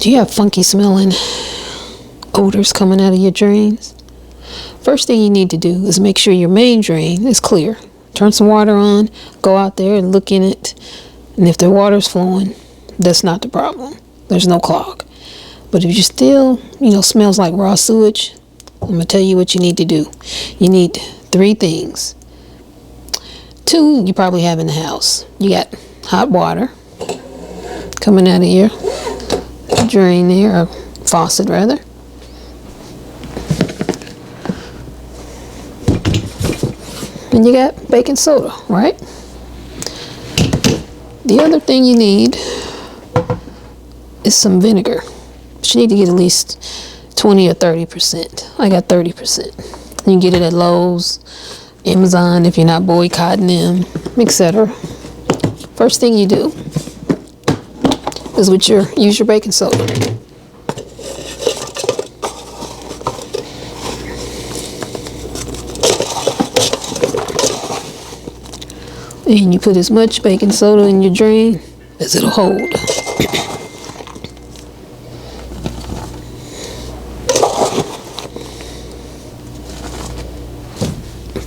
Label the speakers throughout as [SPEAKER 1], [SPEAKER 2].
[SPEAKER 1] Do you have funky smelling odors coming out of your drains? First thing you need to do is make sure your main drain is clear. Turn some water on, go out there and look in it, and if the water's flowing, that's not the problem. There's no clog. But if you still, smells like raw sewage, I'm going to tell you what you need to do. You need 3 things. 2 you probably have in the house. You got hot water coming out of your drain there, or faucet rather. And you got baking soda, right? The other thing you need is some vinegar. But you need to get at least 20 or 30%. I got 30%. You can get it at Lowe's, Amazon if you're not boycotting them, etc. First thing you do is use your baking soda. And you put as much baking soda in your drain as it'll hold.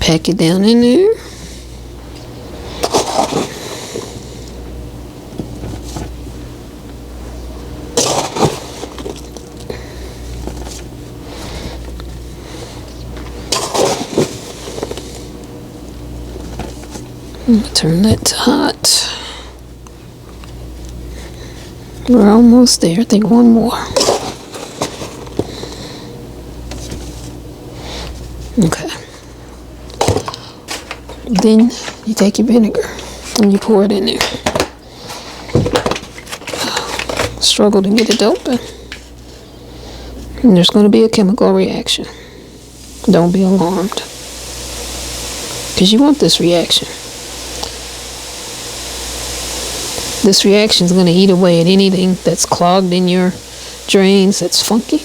[SPEAKER 1] Pack it down in there. Turn that to hot. We're almost there. I think one more. Okay. Then you take your vinegar and you pour it in there. Struggle to get it open. And there's going to be a chemical reaction. Don't be alarmed, because you want this reaction. This reaction is going to eat away at anything that's clogged in your drains that's funky.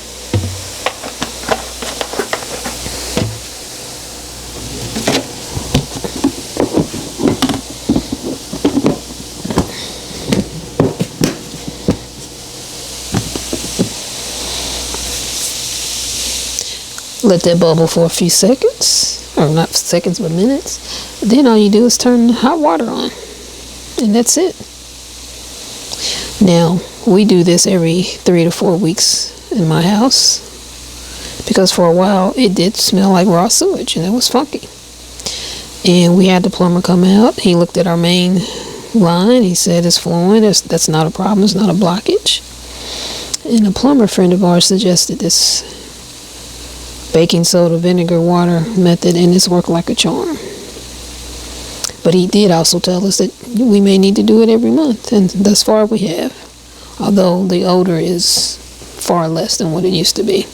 [SPEAKER 1] Let that bubble for a few seconds, or not seconds but minutes. Then all you do is turn the hot water on, and that's it. Now, we do this every 3 to 4 weeks in my house, because for a while it did smell like raw sewage and it was funky. And we had the plumber come out. He looked at our main line. He said it's flowing. That's not a problem. It's not a blockage. And a plumber friend of ours suggested this baking soda vinegar water method, and it's worked like a charm. But he did also tell us that we may need to do it every month, and thus far we have. Although the odor is far less than what it used to be.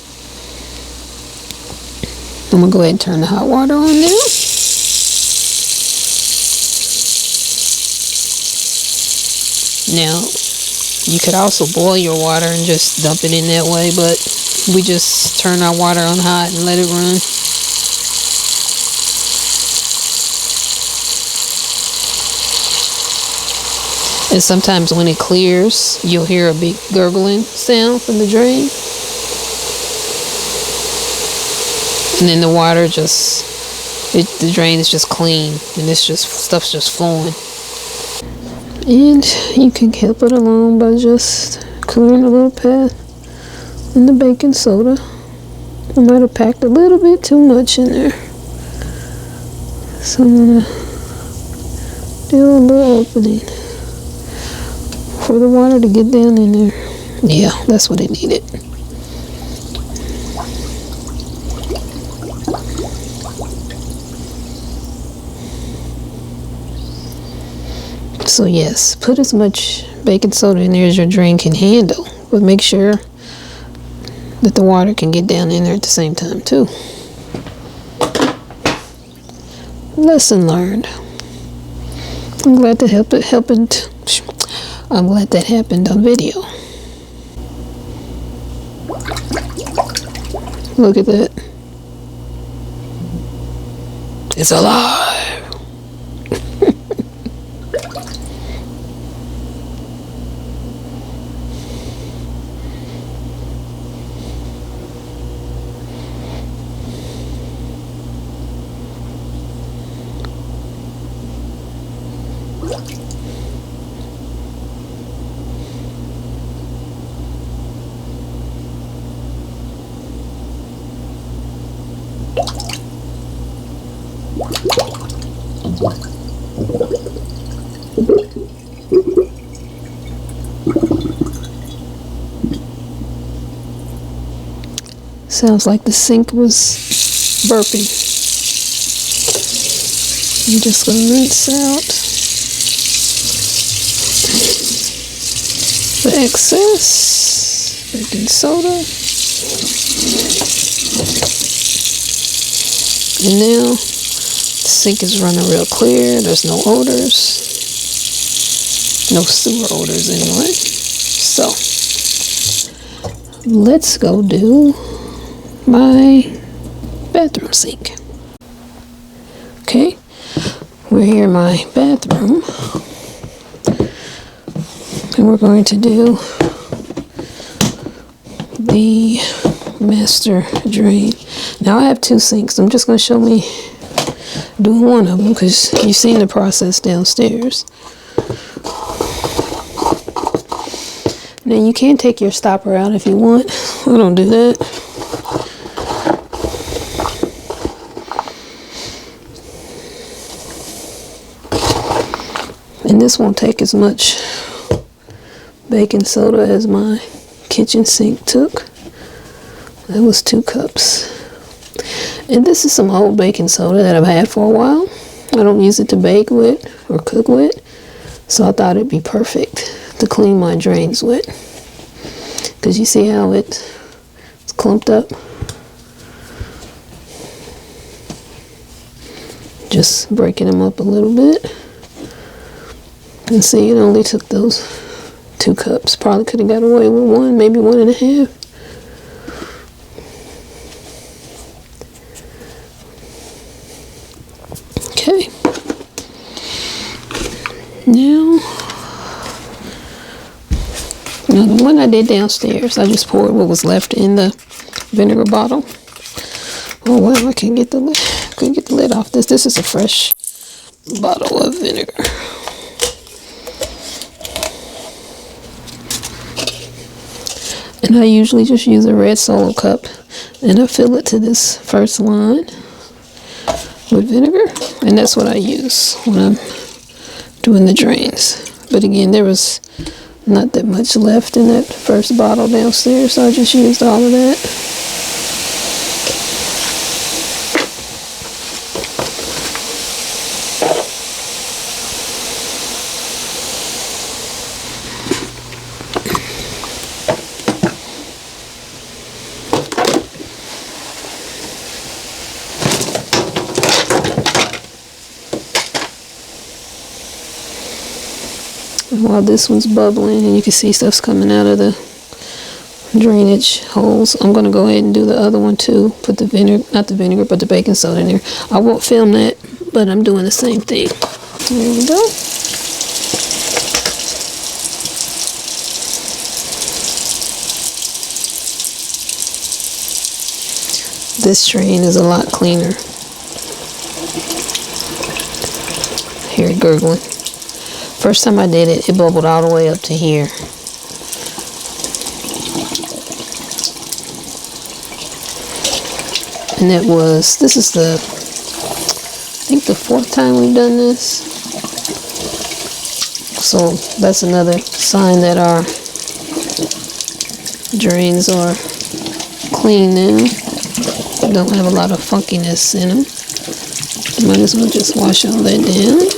[SPEAKER 1] I'm going to go ahead and turn the hot water on now. Now, you could also boil your water and just dump it in that way, but we just turn our water on hot and let it run. And sometimes when it clears, you'll hear a big gurgling sound from the drain. And then the water the drain is just clean, and stuff's just flowing. And you can help it along by just clearing a little path in the baking soda. I might have packed a little bit too much in there. So I'm gonna do a little opening for the water to get down in there. Yeah, that's what it needed. So yes, put as much baking soda in there as your drain can handle, but make sure that the water can get down in there at the same time too. Lesson learned. I'm glad that I'm glad that happened on video. Look at that. It's alive. Sounds like the sink was burping. I'm just gonna rinse out the excess baking soda. And now the sink is running real clear. There's no odors. No sewer odors anyway. So let's go do my bathroom sink. Okay, we're here in my bathroom. And we're going to do the master drain. Now I have two sinks. I'm just going to show me doing one of them because you've seen the process downstairs. Now you can take your stopper out if you want. I don't do that. And this won't take as much baking soda as my kitchen sink took. That was 2 cups. And this is some old baking soda that I've had for a while. I don't use it to bake with or cook with, so I thought it'd be perfect to clean my drains with. Because you see how it's clumped up? Just breaking them up a little bit. And see, it only took those 2 cups. Probably could have got away with 1, maybe 1.5. Okay. Now the one I did downstairs, I just poured what was left in the vinegar bottle. Oh wow, I can't get the lid. Couldn't get the lid off this. This is a fresh bottle of vinegar. And I usually just use a red Solo cup and I fill it to this first line with vinegar, and that's what I use when I'm doing the drains. But again, there was not that much left in that first bottle downstairs, so I just used all of that. While this one's bubbling and you can see stuff's coming out of the drainage holes, I'm going to go ahead and do the other one too. Put the vinegar, not the vinegar, but the baking soda in there. I won't film that, but I'm doing the same thing. There we go. This drain is a lot cleaner. Hear it gurgling. First time I did it, it bubbled all the way up to here. And it was, this is the, I think the 4th time we've done this. So that's another sign that our drains are clean now. Don't have a lot of funkiness in them. Might as well just wash all that down.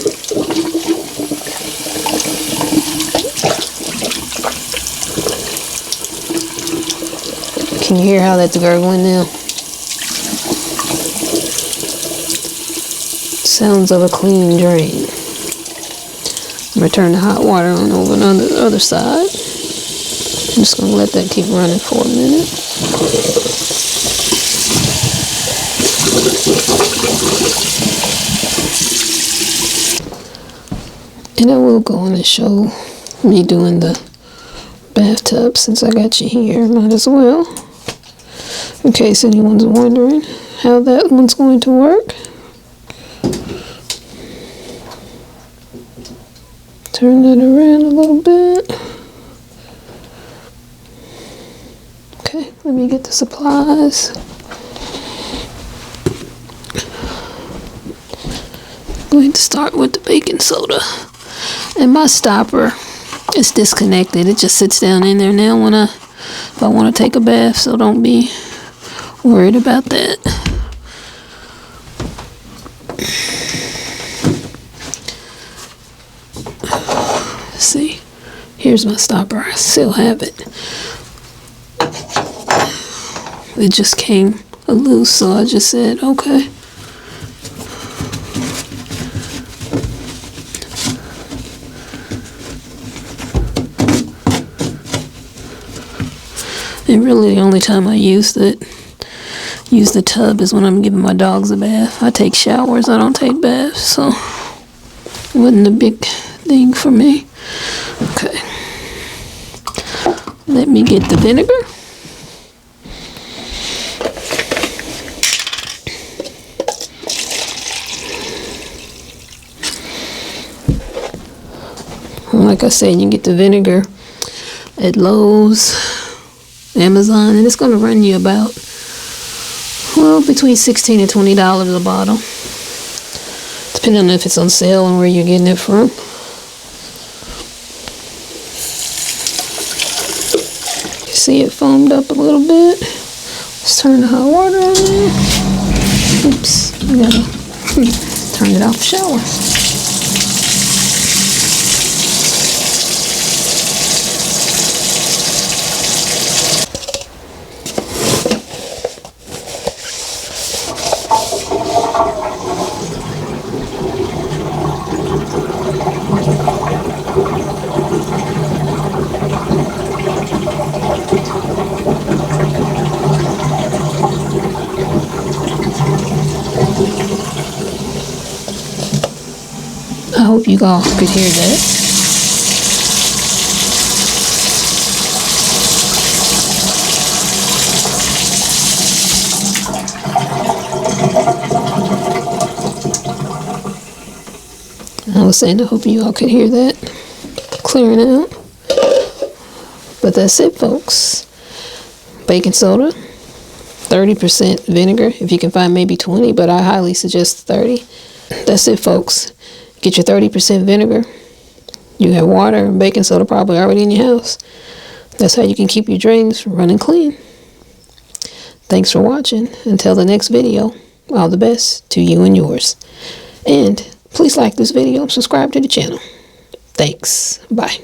[SPEAKER 1] Can you hear how that's gurgling now? Sounds of a clean drain. I'm going to turn the hot water on over on the other side. I'm just going to let that keep running for a minute. And I will go on and show me doing the bathtub since I got you here. Might as well. In case anyone's wondering how that one's going to work. Turn that around a little bit. Okay, let me get the supplies. going to start with the baking soda. And my stopper is disconnected. It just sits down in there now if I want to take a bath, so don't be worried about that. See, here's my stopper. I still have it. It just came loose, so I just said, okay. And really the only time I use the tub is when I'm giving my dogs a bath. I take showers, I don't take baths, so it wasn't a big thing for me. Okay. Let me get the vinegar. Like I said, you can get the vinegar at Lowe's, Amazon, and it's going to run you about, well, between $16 and $20 a bottle, depending on if it's on sale and where you're getting it from. You see it foamed up a little bit. Let's turn the hot water on there. Oops, I gotta turn it off the shower. I hope you all could hear that. I was saying I hope you all could hear that clearing out. But that's it, folks. Baking soda, 30% vinegar. If you can find maybe 20, but I highly suggest 30. That's it, folks. Get your 30% vinegar. You have water and baking soda probably already in your house. That's how you can keep your drains running clean. Thanks for watching. Until the next video, all the best to you and yours. And please like this video and subscribe to the channel. Thanks. Bye.